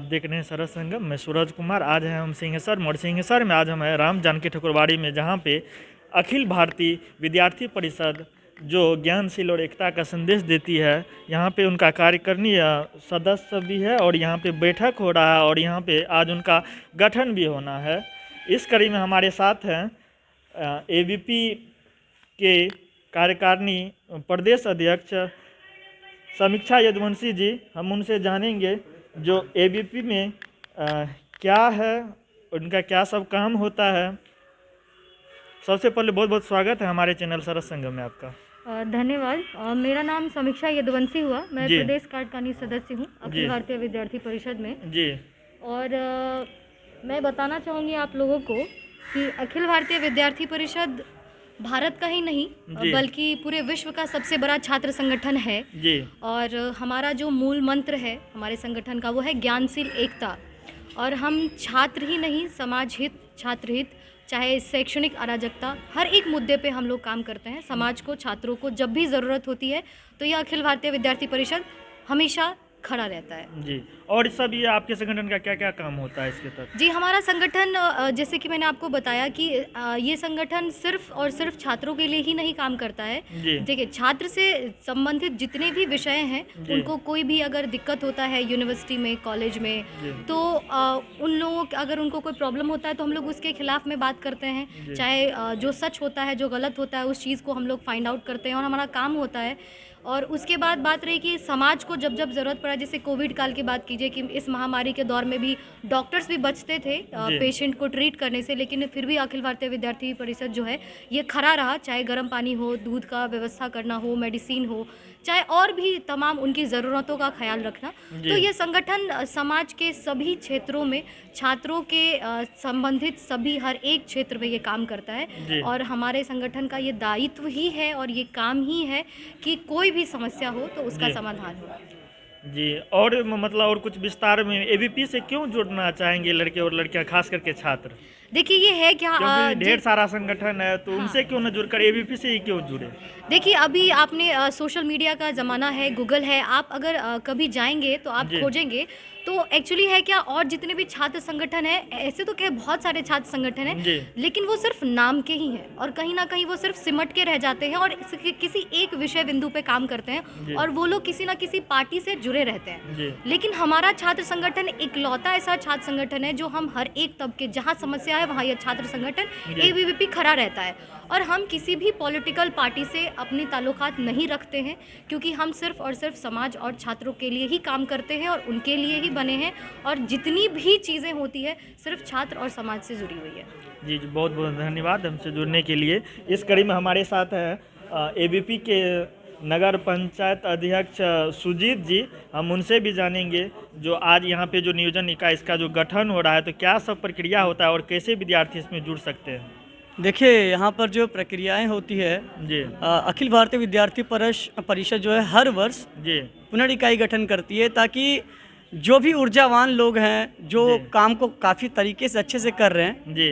देख रहे हैं सरस संगम। मैं सूरज कुमार। आज है हम सिंहेश्वर मोड़ सिंहेश्वर में। आज हम है राम जानकी ठकुरबाड़ी में, जहाँ पे अखिल भारतीय विद्यार्थी परिषद जो ज्ञानशील और एकता का संदेश देती है, यहाँ पे उनका कार्यकारिणी सदस्य भी है और यहाँ पे बैठक हो रहा है और यहाँ पे आज उनका गठन भी होना है। इस कड़ी में हमारे साथ हैं एबीपी के कार्यकारिणी प्रदेश अध्यक्ष समीक्षा यदुवंशी जी। हम उनसे जानेंगे जो एबीपी में क्या है, उनका क्या सब काम होता है। सबसे पहले बहुत बहुत स्वागत है हमारे चैनल सरस संगम में आपका। धन्यवाद। मेरा नाम समीक्षा यदुवंशी हुआ। मैं प्रदेश कार्यकारिणी सदस्य हूँ अखिल भारतीय विद्यार्थी परिषद में जी। और मैं बताना चाहूँगी आप लोगों को कि अखिल भारतीय विद्यार्थी परिषद भारत का ही नहीं बल्कि पूरे विश्व का सबसे बड़ा छात्र संगठन है जी। और हमारा जो मूल मंत्र है हमारे संगठन का वो है ज्ञानशील एकता। और हम छात्र ही नहीं, समाज हित, छात्र हित, चाहे शैक्षणिक अराजकता, हर एक मुद्दे पे हम लोग काम करते हैं। समाज को, छात्रों को जब भी ज़रूरत होती है तो यह अखिल भारतीय विद्यार्थी परिषद हमेशा खड़ा रहता है जी। और सब ये आपके संगठन का क्या क्या काम होता है इसके तहत? जी, हमारा संगठन जैसे कि मैंने आपको बताया कि ये संगठन सिर्फ और सिर्फ छात्रों के लिए ही नहीं काम करता है। देखिए, छात्र से संबंधित जितने भी विषय हैं उनको कोई भी अगर दिक्कत होता है यूनिवर्सिटी में, कॉलेज में, तो उन लोगों अगर उनको कोई प्रॉब्लम होता है तो हम लोग उसके खिलाफ में बात करते हैं। चाहे जो सच होता है, जो गलत होता है, उस चीज़ को हम लोग फाइंड आउट करते हैं और हमारा काम होता है। और उसके बाद बात रही कि समाज को जब जब ज़रूरत पड़ा, जैसे कोविड काल की बात कीजिए कि इस महामारी के दौर में भी डॉक्टर्स भी बचते थे पेशेंट को ट्रीट करने से, लेकिन फिर भी अखिल भारतीय विद्यार्थी परिषद जो है ये खड़ा रहा। चाहे गर्म पानी हो, दूध का व्यवस्था करना हो, मेडिसिन हो, चाहे और भी तमाम उनकी ज़रूरतों का ख्याल रखना। तो ये संगठन समाज के सभी क्षेत्रों में छात्रों के संबंधित सभी हर एक क्षेत्र में ये काम करता है। और हमारे संगठन का ये दायित्व ही है और ये काम ही है कि कोई भी समस्या हो तो उसका समाधान हो जी। और मतलब और कुछ विस्तार में एबीपी से क्यों जुड़ना चाहेंगे लड़के और लड़कियां, खास करके छात्र? देखिए, ये है क्या, ढेर सारा संगठन है तो उनसे क्यों न जुड़कर एबीपी से ही क्यों जुड़े? देखिए, अभी आपने सोशल मीडिया का ज़माना है, गूगल है, आप अगर कभी जाएंगे तो आप खोजेंगे तो एक्चुअली है क्या, और जितने भी छात्र संगठन है, ऐसे तो क्या बहुत सारे छात्र संगठन हैं, लेकिन वो सिर्फ नाम के ही हैं और कहीं ना कहीं वो सिर्फ सिमट के रह जाते हैं और किसी एक विषय बिंदु पे काम करते हैं और वो लोग किसी ना किसी पार्टी से जुड़े रहते हैं। लेकिन हमारा छात्र संगठन इकलौता ऐसा छात्र संगठन है जो हम हर एक तबके, जहाँ समस्या है वहाँ यह छात्र संगठन एबीवीपी खड़ा रहता है। और हम किसी भी पॉलिटिकल पार्टी से अपनी ताल्लुकात नहीं रखते हैं, क्योंकि हम सिर्फ और सिर्फ समाज और छात्रों के लिए ही काम करते हैं और उनके लिए ही बने हैं। और जितनी भी चीज़ें होती है सिर्फ छात्र और समाज से जुड़ी हुई है। जी जी, बहुत बहुत धन्यवाद हमसे जुड़ने के लिए। इस कड़ी में हमारे साथ हैं एबीपी के नगर पंचायत अध्यक्ष सुजीत जी। हम उनसे भी जानेंगे जो आज यहाँ पे जो नियोजन इकाई इसका जो गठन हो रहा है तो क्या सब प्रक्रिया होता है और कैसे विद्यार्थी इसमें जुड़ सकते हैं? देखिए, यहाँ पर जो प्रक्रियाएं होती है जी, अखिल भारतीय विद्यार्थी परिषद जो है हर वर्ष जी पुनर्इकाई गठन करती है, ताकि जो भी ऊर्जावान लोग हैं जो काम को काफ़ी तरीके से अच्छे से कर रहे हैं जी,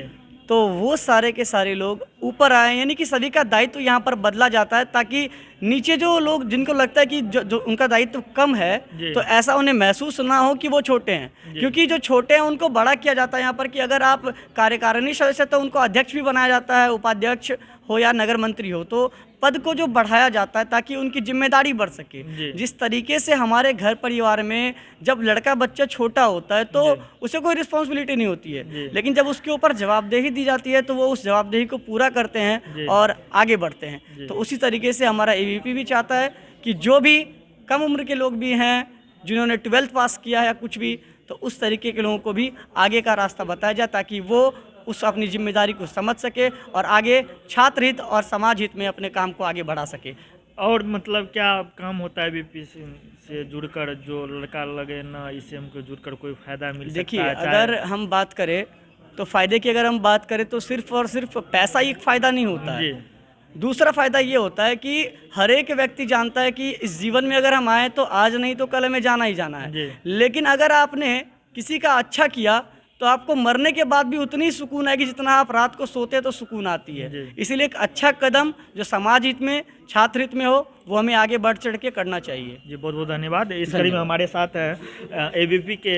तो वो सारे के सारे लोग ऊपर आए। यानी कि सभी का दायित्व यहाँ पर बदला जाता है, ताकि नीचे जो लोग जिनको लगता है कि जो उनका दायित्व कम है तो ऐसा उन्हें महसूस ना हो कि वो छोटे हैं, क्योंकि जो छोटे हैं उनको बड़ा किया जाता है यहाँ पर। कि अगर आप कार्यकारिणी सदस्य तो उनको अध्यक्ष भी बनाया जाता है, उपाध्यक्ष हो या नगर मंत्री हो, तो पद को जो बढ़ाया जाता है ताकि उनकी जिम्मेदारी बढ़ सके। जिस तरीके से हमारे घर परिवार में जब लड़का बच्चा छोटा होता है तो उसे कोई रिस्पॉन्सिबिलिटी नहीं होती है, लेकिन जब उसके ऊपर जवाबदेही दी जाती है तो वो उस जवाबदेही को पूरा करते हैं और आगे बढ़ते हैं। तो उसी तरीके से हमारा एबीपी भी चाहता है कि जो भी कम उम्र के लोग भी हैं, जिन्होंने 12th पास किया है या कुछ भी, तो उस तरीके के लोगों को भी आगे का रास्ता बताया जाए, ताकि वो उस अपनी जिम्मेदारी को समझ सके और आगे छात्र हित और समाज हित में अपने काम को आगे बढ़ा सके। और मतलब क्या काम होता है बीपी से जुड़कर, जो लड़का लगे ना इससे हमको जुड़कर कोई फायदा मिल सकता है? देखिए, अगर हम बात करें तो फायदे की अगर हम बात करें तो सिर्फ और सिर्फ पैसा ही एक फ़ायदा नहीं होता है। दूसरा फ़ायदा ये होता है कि हर एक व्यक्ति जानता है कि इस जीवन में अगर हम आए तो आज नहीं तो कल हमें जाना ही जाना है, लेकिन अगर आपने किसी का अच्छा किया तो आपको मरने के बाद भी उतनी सुकून आएगी जितना आप रात को सोते तो सुकून आती है। इसीलिए एक अच्छा कदम जो समाज हित में, छात्र हित में हो, वो हमें आगे बढ़ चढ़ के करना चाहिए। जी, बहुत बहुत धन्यवाद। इस कड़ी में हमारे साथ है एबीपी के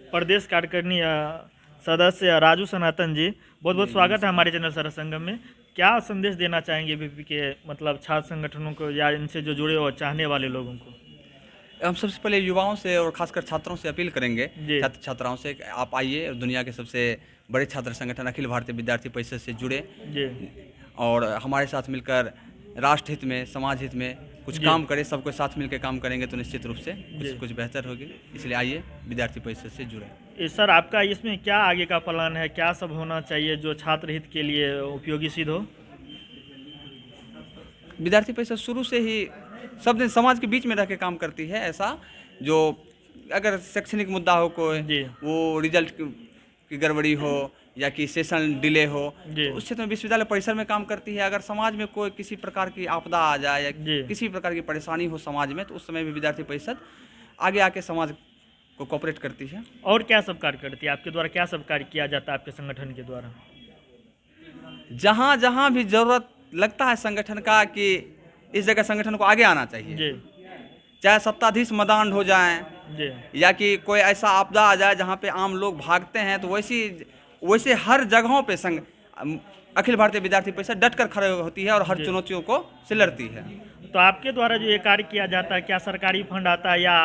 प्रदेश कार्यकारिणी सदस्य राजू सनातन जी, बहुत बहुत स्वागत है हमारे चैनल सरस संगम में। क्या संदेश देना चाहेंगे एबीवीपी के मतलब छात्र संगठनों को या इनसे जो जुड़े हो चाहने वाले लोगों को? हम सबसे पहले युवाओं से और खासकर छात्रों से अपील करेंगे, छात्र छात्राओं से, आप आइए और दुनिया के सबसे बड़े छात्र संगठन अखिल भारतीय विद्यार्थी परिषद से जुड़े और हमारे साथ मिलकर राष्ट्र हित में, समाज हित में कुछ काम करें। सबको साथ मिलकर काम करेंगे तो निश्चित रूप से कुछ बेहतर होगी। इसलिए आइए विद्यार्थी परिषद से जुड़े। सर, आपका इसमें क्या आगे का प्लान है? क्या सब होना चाहिए जो छात्र हित के लिए उपयोगी सिद्ध हो? विद्यार्थी परिषद शुरू से ही सब दिन समाज के बीच में रह के काम करती है। ऐसा जो अगर शैक्षणिक मुद्दा हो कोई, वो रिजल्ट की गड़बड़ी हो या कि सेशन डिले हो, तो उससे तो विश्वविद्यालय परिसर में काम करती है। अगर समाज में कोई किसी प्रकार की आपदा आ जाए या किसी प्रकार की परेशानी हो समाज में, तो उस समय भी विद्यार्थी परिषद आगे आके समाज को कोऑपरेट करती है। और क्या सब कार्य करती है? आपके द्वारा क्या सब कार्य किया जाता है आपके संगठन के द्वारा? जहाँ जहाँ भी जरूरत लगता है संगठन का कि इस जगह संगठन को आगे आना चाहिए, चाहे सत्ताधीश मदान हो जाएं या कि कोई ऐसा आपदा आ जाए जहाँ पे आम लोग भागते हैं, तो वैसे हर जगहों पे अखिल भारतीय विद्यार्थी परिषद डटकर खड़े होती है और हर चुनौतियों को से लड़ती है। तो आपके द्वारा जो ये कार्य किया जाता है, क्या सरकारी फंड आता है या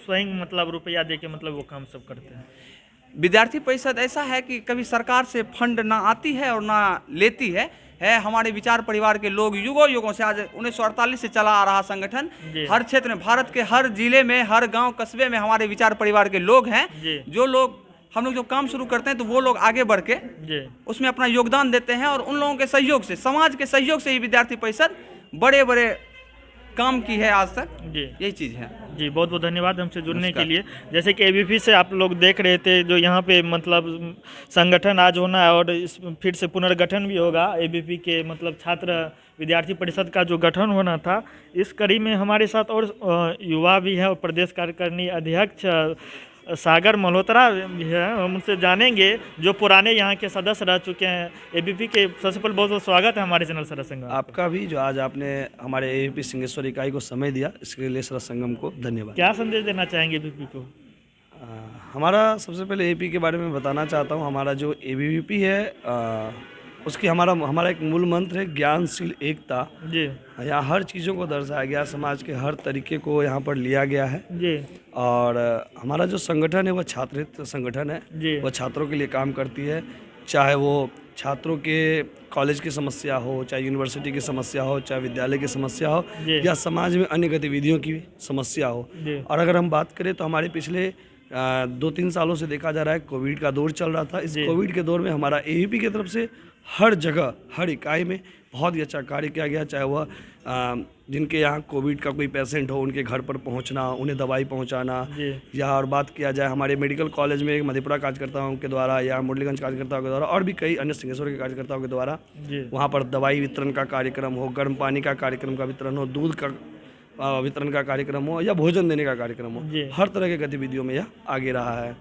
स्वयं मतलब रुपया दे के मतलब वो काम सब करते हैं? विद्यार्थी परिषद ऐसा है कि कभी सरकार से फंड ना आती है और ना लेती है। हमारे विचार परिवार के लोग युगों से, आज 1948 से चला आ रहा संगठन, हर क्षेत्र में, भारत के हर जिले में, हर गांव कस्बे में हमारे विचार परिवार के लोग हैं। जो लोग हम लोग जो काम शुरू करते हैं तो वो लोग आगे बढ़ के उसमें अपना योगदान देते हैं और उन लोगों के सहयोग से, समाज के सहयोग से ही विद्यार्थी परिषद बड़े बड़े काम की है आज तक। यही चीज़ है जी। बहुत बहुत धन्यवाद हमसे जुड़ने के लिए। जैसे कि एबीवीपी से आप लोग देख रहे थे, जो यहाँ पे मतलब संगठन आज होना है और इस फिर से पुनर्गठन भी होगा एबीवीपी के मतलब छात्र विद्यार्थी परिषद का जो गठन होना था। इस कड़ी में हमारे साथ और युवा भी हैं और प्रदेश कार्यकारिणी अध्यक्ष सागर मल्होत्रा भी है। हम उनसे जानेंगे जो पुराने यहाँ के सदस्य रह चुके हैं एबीवीपी के। सबसे पहले बहुत बहुत स्वागत है हमारे चैनल सरस संगम। आपका भी, जो आज आपने हमारे एबीवीपी सिंहेश्वर इकाई को समय दिया, इसके लिए सरस संगम को धन्यवाद। क्या संदेश देना चाहेंगे एबीवीपी को? हमारा सबसे पहले एबीवीपी के बारे में बताना चाहता हूँ। हमारा जो एबीवीपी है उसकी हमारा एक मूल मंत्र है ज्ञानशील एकता। जी। यहाँ हर चीज़ों को दर्शाया गया, समाज के हर तरीके को यहाँ पर लिया गया है। जी। और हमारा जो संगठन है वह छात्रित संगठन है। जी। वह छात्रों के लिए काम करती है, चाहे वो छात्रों के कॉलेज की समस्या हो, चाहे यूनिवर्सिटी की समस्या हो, चाहे विद्यालय की समस्या हो, या समाज में अन्य गतिविधियों की समस्या हो। और अगर हम बात करें तो हमारे पिछले 2-3 सालों से देखा जा रहा है, कोविड का दौर चल रहा था। इस कोविड के दौर में हमारा एबीवीपी की तरफ से हर जगह, हर इकाई में बहुत ही अच्छा कार्य किया गया। चाहे वह जिनके यहाँ कोविड का कोई पेशेंट हो, उनके घर पर पहुँचना, उन्हें दवाई पहुँचाना, या और बात किया जाए हमारे मेडिकल कॉलेज में मधेपुरा कार्यकर्ताओं के द्वारा या मुरलीगंज कार्यकर्ताओं के द्वारा और भी कई अन्य सिंहेश्वर के कार्यकर्ताओं के द्वारा वहाँ पर दवाई वितरण का कार्यक्रम हो, गर्म पानी का कार्यक्रम का वितरण हो, दूध का वितरण का कार्यक्रम हो या भोजन देने का कार्यक्रम हो, हर तरह की गतिविधियों में यह आगे रहा है।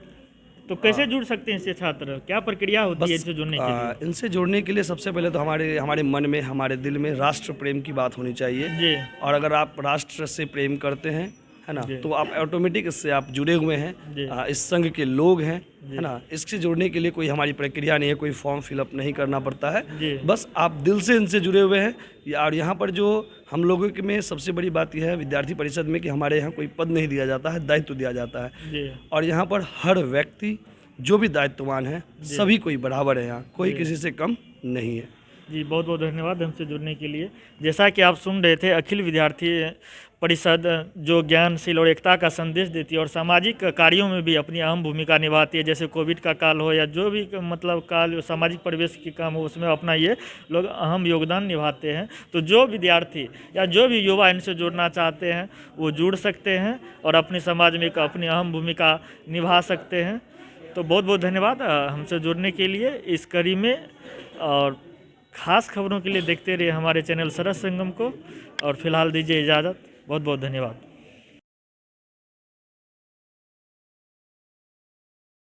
तो कैसे जुड़ सकते हैं इससे छात्र? क्या प्रक्रिया होती है इनसे जुड़ने के लिए? इनसे जुड़ने के लिए सबसे पहले तो हमारे मन में, हमारे दिल में राष्ट्र प्रेम की बात होनी चाहिए। जी। और अगर आप राष्ट्र से प्रेम करते हैं, है ना, तो आप ऑटोमेटिक इससे आप जुड़े हुए हैं, इस संघ के लोग हैं, है ना। इससे जुड़ने के लिए कोई हमारी प्रक्रिया नहीं है, कोई फॉर्म फिलअप नहीं करना पड़ता है, बस आप दिल से इनसे जुड़े हुए हैं। और यहाँ पर जो हम लोगों के में सबसे बड़ी बात यह है विद्यार्थी परिषद में कि हमारे यहाँ कोई पद नहीं दिया जाता है, दायित्व दिया जाता है। और यहाँ पर हर व्यक्ति जो भी दायित्ववान है, सभी कोई बराबर है, यहाँ कोई किसी से कम नहीं है। जी, बहुत बहुत धन्यवाद हमसे जुड़ने के लिए। जैसा कि आप सुन रहे थे, अखिल विद्यार्थी परिषद जो ज्ञानशील और एकता का संदेश देती है और सामाजिक कार्यों में भी अपनी अहम भूमिका निभाती है। जैसे कोविड का काल हो या जो भी मतलब काल सामाजिक परिवेश की काम हो, उसमें अपना ये लोग अहम योगदान निभाते हैं। तो जो विद्यार्थी या जो भी युवा इनसे जुड़ना चाहते हैं वो जुड़ सकते हैं और अपने समाज में एक अपनी अहम भूमिका निभा सकते हैं। तो बहुत बहुत धन्यवाद हमसे जुड़ने के लिए इस कड़ी में। और ख़ास खबरों के लिए देखते रहिए हमारे चैनल सरस संगम को। और फिलहाल दीजिए इजाज़त। बहुत बहुत धन्यवाद।